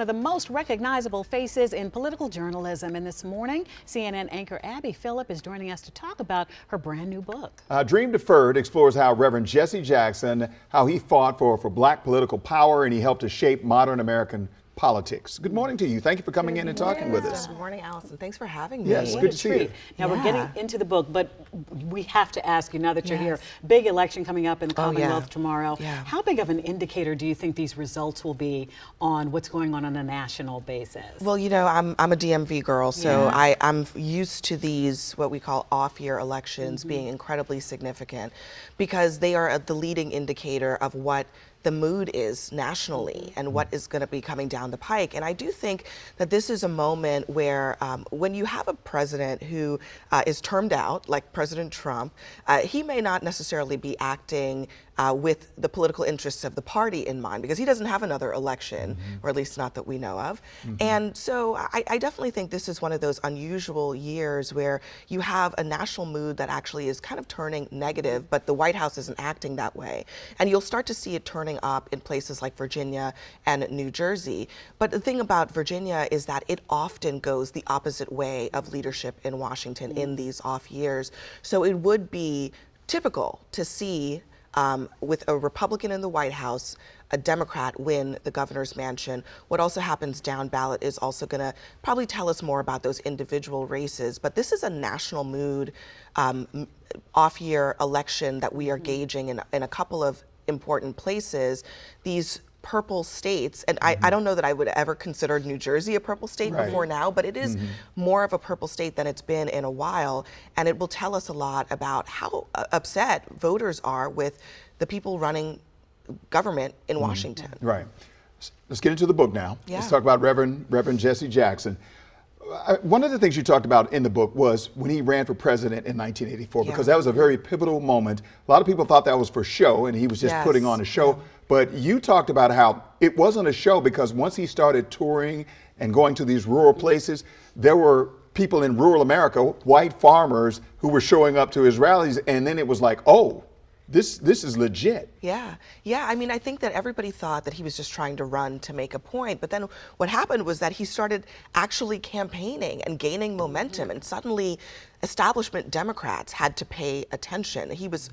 One of the most recognizable faces in political journalism. And this morning, CNN anchor Abby Phillip is joining us to talk about her brand new book. A Dream Deferred explores how Reverend Jesse Jackson, how he fought for black political power, and he helped to shape modern American politics. Good morning to you. Thank you for coming in and talking with us. Good morning, Allison. Thanks for having me. Yes, good to see you. Now we're getting into the book, but we have to ask you now that you're here. Big election coming up in the Commonwealth tomorrow. How big of an indicator do you think these results will be on what's going on a national basis? Well, you know, I'm a DMV girl, so I'm used to these what we call off-year elections being incredibly significant because they are the leading indicator of what the mood is nationally and what is going to be coming down the pike. And I do think that this is a moment where when you have a president who is termed out, like President Trump, he may not necessarily be acting with the political interests of the party in mind because he doesn't have another election, or at least not that we know of. And so I definitely think this is one of those unusual years where you have a national mood that actually is kind of turning negative, but the White House isn't acting that way. And you'll start to see it turning up in places like Virginia and New Jersey. But the thing about Virginia is that it often goes the opposite way of leadership in Washington in these off years. So it would be typical to see with a Republican in the White House, a Democrat win the governor's mansion. What also happens down ballot is also going to probably tell us more about those individual races. But this is a national mood off-year election that we are gauging in a couple of important places. These purple states, and I don't know that I would ever consider New Jersey a purple state before now, but it is more of a purple state than it's been in a while, and it will tell us a lot about how upset voters are with the people running government in Washington. Right. Let's get into the book now. Let's talk about Reverend Jesse Jackson. One of the things you talked about in the book was when he ran for president in 1984, because that was a very pivotal moment. A lot of people thought that was for show and he was just putting on a show. But you talked about how it wasn't a show because once he started touring and going to these rural places, there were people in rural America, white farmers, who were showing up to his rallies. And then it was like, oh, this is legit. Yeah. I mean, I think that everybody thought that he was just trying to run to make a point. But then what happened was that he started actually campaigning and gaining momentum. And suddenly establishment Democrats had to pay attention. He was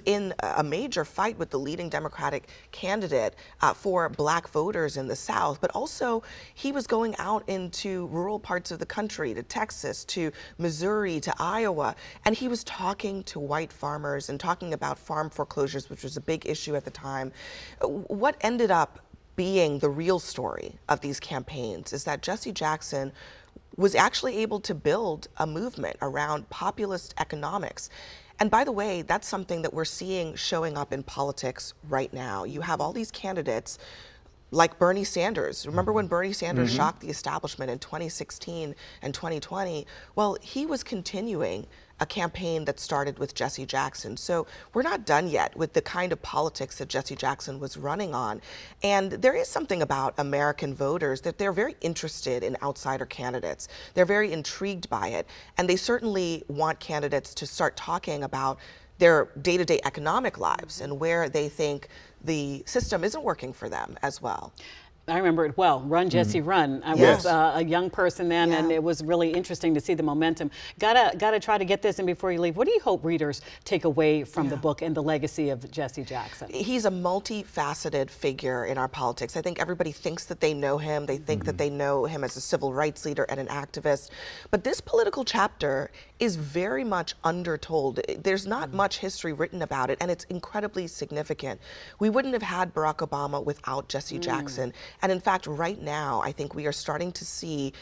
in a major fight with the leading Democratic candidate for black voters in the South. But also he was going out into rural parts of the country, to Texas, to Missouri, to Iowa. And he was talking to white farmers and talking about farm foreclosures, which was a big issue at the time. What ended up being the real story of these campaigns is that Jesse Jackson was actually able to build a movement around populist economics. And by the way, that's something that we're seeing showing up in politics right now. You have all these candidates like Bernie Sanders. Remember when Bernie Sanders shocked the establishment in 2016 and 2020? Well, he was continuing a campaign that started with Jesse Jackson. So we're not done yet with the kind of politics that Jesse Jackson was running on. And there is something about American voters that they're very interested in outsider candidates. They're very intrigued by it. And they certainly want candidates to start talking about their day-to-day economic lives and where they think the system isn't working for them as well. I remember it well. Run, Jesse, run. I was a young person then, and it was really interesting to see the momentum. Gotta try to get this in before you leave. What do you hope readers take away from the book and the legacy of Jesse Jackson? He's a multifaceted figure in our politics. I think everybody thinks that they know him. They think that they know him as a civil rights leader and an activist. But this political chapter is very much undertold. There's not much history written about it, and it's incredibly significant. We wouldn't have had Barack Obama without Jesse Jackson. And in fact, right now, I think we are starting to see,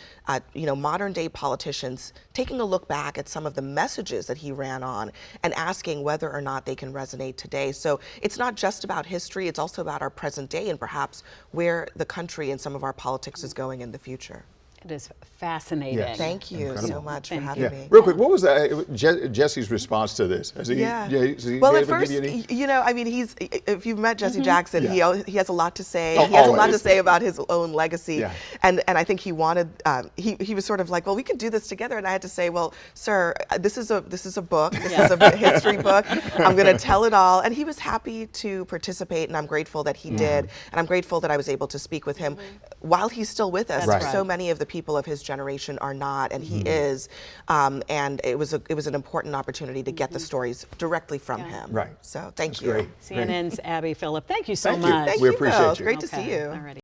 modern day politicians taking a look back at some of the messages that he ran on and asking whether or not they can resonate today. So it's not just about history, it's also about our present day and perhaps where the country and some of our politics is going in the future. It is fascinating. Yes. Thank you so much for having me. Real quick, what was Jesse's response to this? Has he, well, at first, I mean, if you've met Jesse Jackson, he has a lot to say. He has a lot to say about his own legacy. And I think he wanted, he was sort of like, well, we could do this together. And I had to say, well, sir, this is a book. This is a history book. I'm going to tell it all. And he was happy to participate, and I'm grateful that he did. And I'm grateful that I was able to speak with him while he's still with us. Right. So many of the people of his generation are not, and he is. And it was an important opportunity to get the stories directly from him. Right. So thank That's you. great. CNN's Abby Phillip, thank you so Thank much. you. We appreciate Phil. you. Great to see you. Alrighty.